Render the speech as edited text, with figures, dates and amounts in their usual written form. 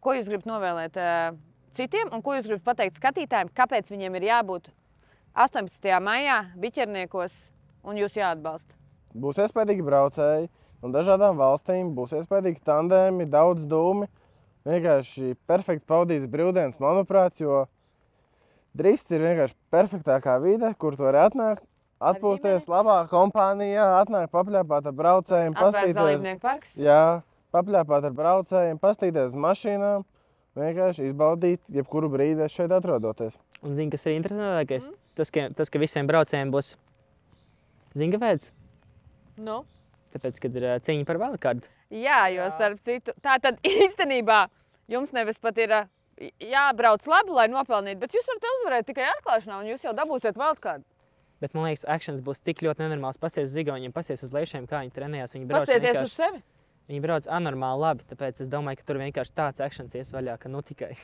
ko jūs gribat novēlēt citiem un ko jūs gribat pateikt skatītājiem, kāpēc viņiem ir jābūt 18. maijā Biķerniekos un jūs jāatbalsta? Būs iespējīgi braucēji no dažādām valstīm, būs iespējīgi tandēmi, daudz dūmi. Vienkārši perfekti pavadīts brīvdienas, manuprāt, jo Drists ir vienkārši perfektākā vide, kur tu vari atnākt, atpūsties labā kompānijā, atnākt papļāpāt ar braucējiem, Atvērts dalībnieku parks? Jā, papļāpāt ar braucējiem, pastīties uz mašīnām, vienkārši izbaudīt jebkuru brīdi šeit atrodoties. Un zini, kas ir interesantākais? Tas, ka visiem braucējiem būs zingavēds. Nu? Tāpēc, kad ir cīņa par wildcardu. Jā, jo starp citu, tā tad īstenībā jums nevis pat ir jābrauc labi, lai nopelnītu, bet jūs varat uzvarēt tikai atklāšanā un jūs jau dabūsiet wildcardu. Bet man liekas, actions būs tik ļoti nenormāls. Pasties uz Igauniem, pasties uz Leišiem, kā viņi trenējās. Viņi brauc Pastieties uz sevi? Viņi brauc anormāli labi, tāpēc es domāju, ka tur vienkārši tāds actions ies vaļā, ka nu tikai.